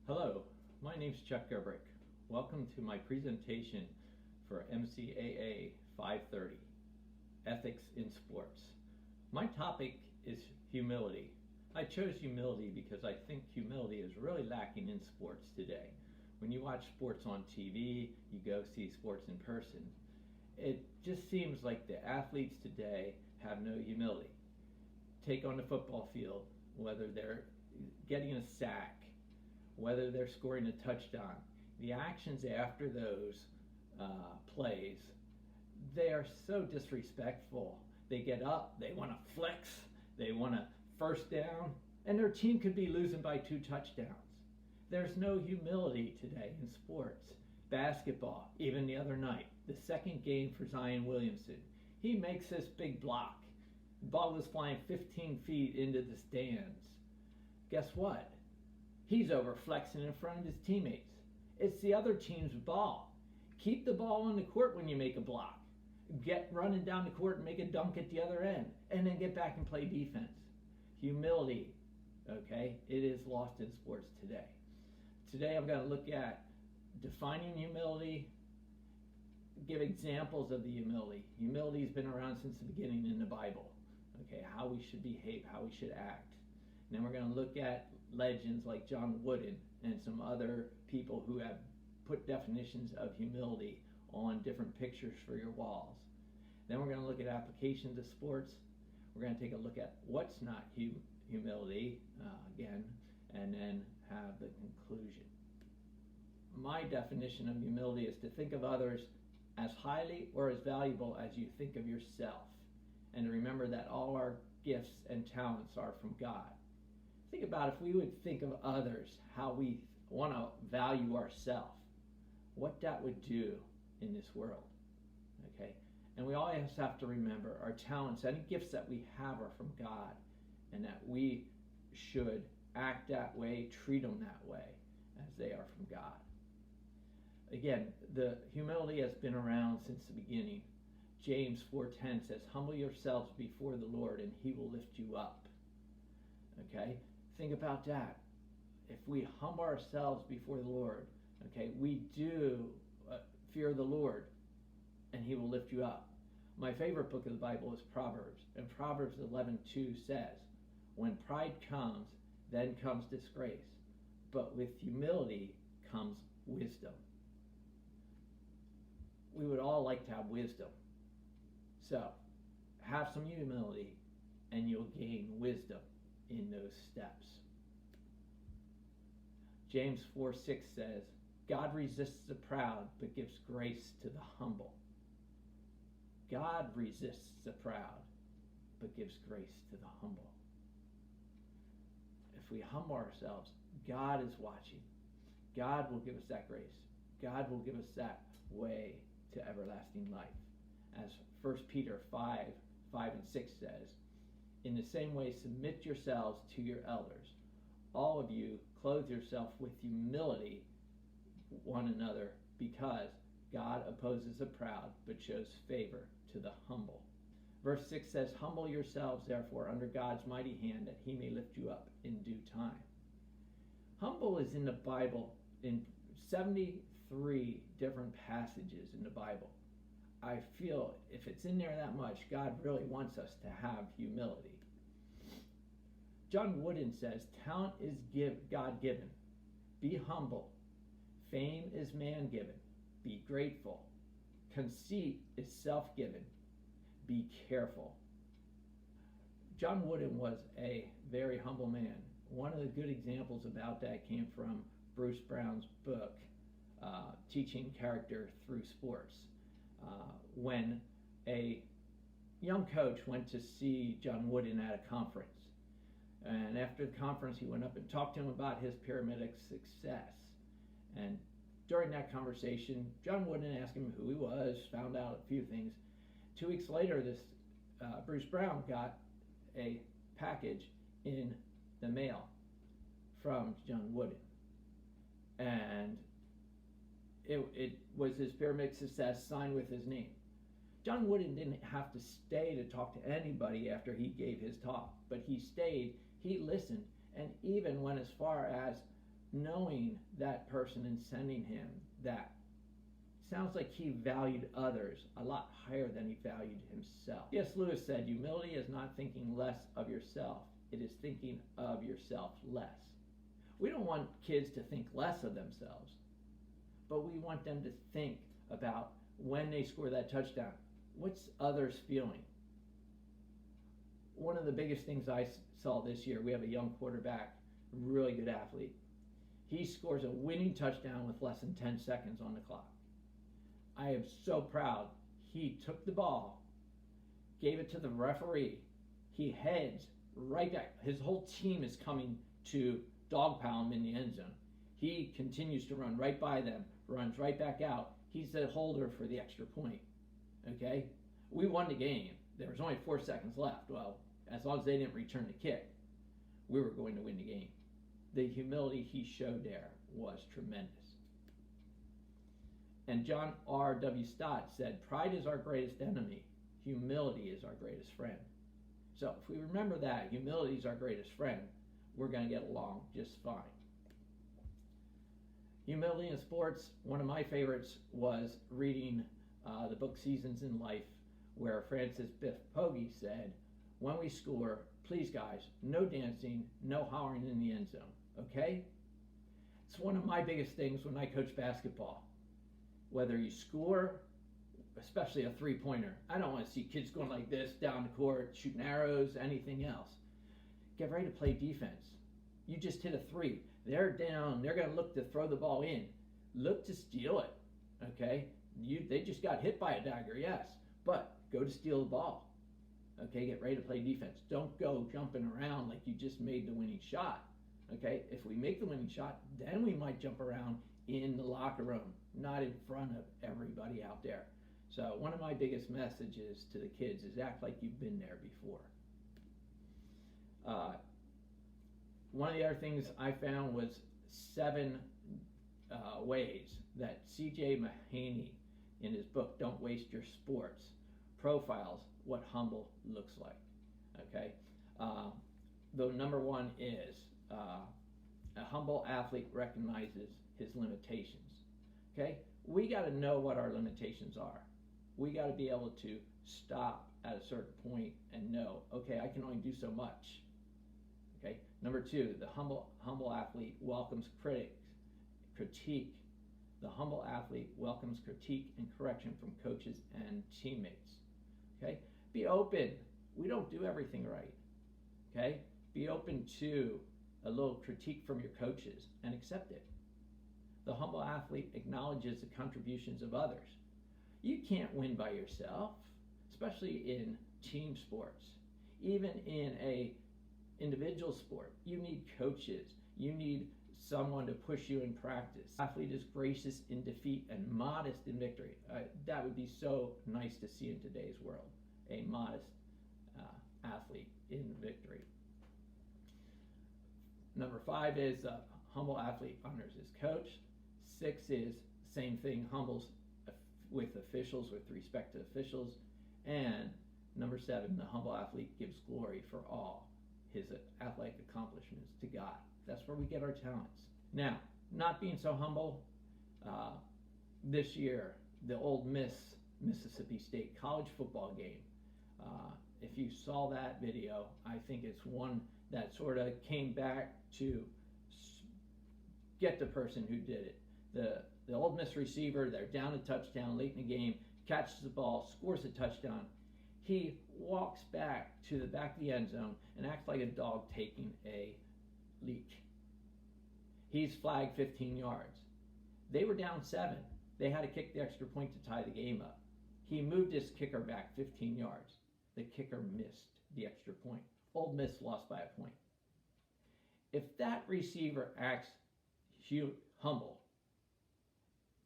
Hello, my name is Chuck Gerbrick. Welcome to my presentation for MCAA 530, Ethics in Sports. My topic is humility. I chose humility because I think humility is really lacking in sports today. When you watch sports on TV, you go see sports in person, it just seems like the athletes today have no humility. Take on the football field, whether they're getting a sack, whether they're scoring a touchdown, the actions after those plays, they are so disrespectful. They get up, they want to flex, they want to first down, and their team could be losing by 2 touchdowns. There's no humility today in sports. Basketball, even the other night, the second game for Zion Williamson, he makes this big block. The ball was flying 15 feet into the stands. Guess what? He's over flexing in front of his teammates. It's the other team's ball. Keep the ball on the court when you make a block. Get running down the court and make a dunk at the other end, and then get back and play defense. Humility, okay? It is lost in sports today. Today I'm going to look at defining humility, give examples of the humility. Humility has been around since the beginning in the Bible, okay? How we should behave, how we should act. And then we're going to look at legends like John Wooden and some other people who have put definitions of humility on different pictures for your walls. Then we're going to look at applications of sports. We're going to take a look at what's not humility again, and then have the conclusion. My definition of humility is to think of others as highly or as valuable as you think of yourself, and to remember that all our gifts and talents are from God. Think about if we would think of others, how we want to value ourselves, what that would do in this world, okay? And we always have to remember our talents, any gifts that we have are from God, and that we should act that way, treat them that way, as they are from God. Again, the humility has been around since the beginning. James 4:10 says, humble yourselves before the Lord and he will lift you up, okay? Think about that. If we humble ourselves before the Lord, okay, we do fear the Lord, and he will lift you up. My favorite book of the Bible is Proverbs, and Proverbs 11:2 says, when pride comes, then comes disgrace, but with humility comes wisdom. We would all like to have wisdom. So, have some humility, and you'll gain wisdom in those steps. James 4:6 says, God resists the proud, but gives grace to the humble. God resists the proud, but gives grace to the humble. If we humble ourselves, God is watching. God will give us that grace. God will give us that way to everlasting life. As 1 Peter 5:5-6 says, in the same way, submit yourselves to your elders. All of you clothe yourself with humility one another, because God opposes the proud, but shows favor to the humble. Verse 6 says, humble yourselves, therefore, under God's mighty hand, that he may lift you up in due time. Humble is in the Bible in 73 different passages in the Bible. I feel if it's in there that much, God really wants us to have humility. John Wooden says, talent is God-given. Be humble. Fame is man-given. Be grateful. Conceit is self-given. Be careful. John Wooden was a very humble man. One of the good examples about that came from Bruce Brown's book, Teaching Character Through Sports. When a young coach went to see John Wooden at a conference. And after the conference, he went up and talked to him about his paramedic success. And during that conversation, John Wooden asked him who he was, found out a few things. 2 weeks later, this Bruce Brown got a package in the mail from John Wooden. And it was his paramedic success signed with his name. John Wooden didn't have to stay to talk to anybody after he gave his talk, but he stayed, he listened, and even went as far as knowing that person and sending him that sounds like he valued others a lot higher than he valued himself. C.S. Lewis said, humility is not thinking less of yourself, it is thinking of yourself less. We don't want kids to think less of themselves, but we want them to think about when they score that touchdown, what's others feeling? One of the biggest things I saw this year, we have a young quarterback, really good athlete. He scores a winning touchdown with less than 10 seconds on the clock. I am so proud. He took the ball, gave it to the referee. He heads right back. His whole team is coming to dogpile him in the end zone. He continues to run right by them, runs right back out. He's the holder for the extra point. Okay? We won the game. There was only 4 seconds left. Well, as long as they didn't return the kick, we were going to win the game. The humility he showed there was tremendous. And John R.W. Stott said, pride is our greatest enemy. Humility is our greatest friend. So if we remember that, humility is our greatest friend, we're going to get along just fine. Humility in sports, one of my favorites was reading the book Seasons in Life, where Francis Biff Pogge said, when we score, please guys, no dancing, no hollering in the end zone, okay? It's one of my biggest things when I coach basketball. Whether you score, especially a three-pointer, I don't want to see kids going like this down the court, shooting arrows, anything else. Get ready to play defense. You just hit a three. They're down. They're going to look to throw the ball in. Look to steal it, okay? They just got hit by a dagger, yes, but go to steal the ball, okay? Get ready to play defense. Don't go jumping around like you just made the winning shot, okay? If we make the winning shot, then we might jump around in the locker room, not in front of everybody out there. So one of my biggest messages to the kids is act like you've been there before. One of the other things I found was 7 ways that C.J. Mahaney, in his book, Don't Waste Your Sports, profiles what humble looks like, okay? The number one is a humble athlete recognizes his limitations, okay? We got to know what our limitations are. We got to be able to stop at a certain point and know, okay, I can only do so much. Okay. Number 2, the humble athlete welcomes critique. The humble athlete welcomes critique and correction from coaches and teammates. Okay. Be open. We don't do everything right. Okay. Be open to a little critique from your coaches and accept it. The humble athlete acknowledges the contributions of others. You can't win by yourself, especially in team sports. Even in a individual sport, you need coaches. You need someone to push you in practice. Athlete is gracious in defeat and modest in victory. That would be so nice to see in today's world, a modest athlete in victory. Number 5 is humble athlete honors his coach. 6 is same thing, humbles with officials, with respect to officials. And number 7, the humble athlete gives glory for all his athletic accomplishments to God. That's where we get our talents. Now, not being so humble, this year, the Ole Miss Mississippi State college football game, if you saw that video, I think it's one that sort of came back to get the person who did it. The Ole Miss receiver, they're down a touchdown late in the game, catches the ball, scores a touchdown. He walks back to the back of the end zone and acts like a dog taking a leak. He's flagged 15 yards. They were down 7. They had to kick the extra point to tie the game up. He moved his kicker back 15 yards. The kicker missed the extra point. Ole Miss lost by a point. If that receiver acts humble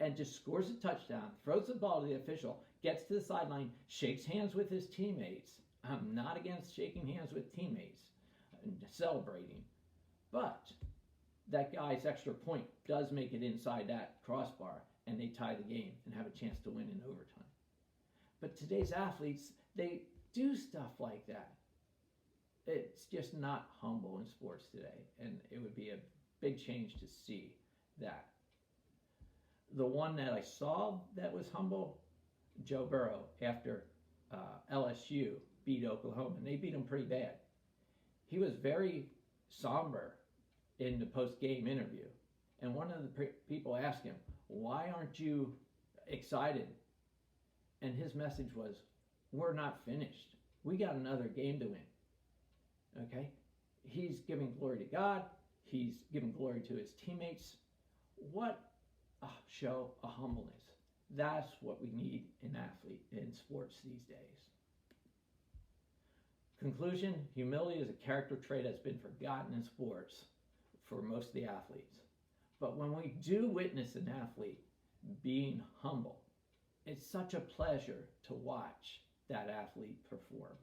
and just scores a touchdown, throws the ball to the official, gets to the sideline, shakes hands with his teammates. I'm not against shaking hands with teammates and celebrating, but that guy's extra point does make it inside that crossbar, and they tie the game and have a chance to win in overtime. But today's athletes, they do stuff like that. It's just not humble in sports today, and it would be a big change to see that. The one that I saw that was humble, Joe Burrow, after LSU beat Oklahoma, and they beat him pretty bad. He was very somber in the post-game interview, and one of the people asked him, "Why aren't you excited?" And his message was, "We're not finished. We got another game to win." Okay? He's giving glory to God. He's giving glory to his teammates. What a show of humbleness. That's what we need in athlete in sports these days. Conclusion, humility is a character trait that's been forgotten in sports for most of the athletes. But when we do witness an athlete being humble, it's such a pleasure to watch that athlete perform.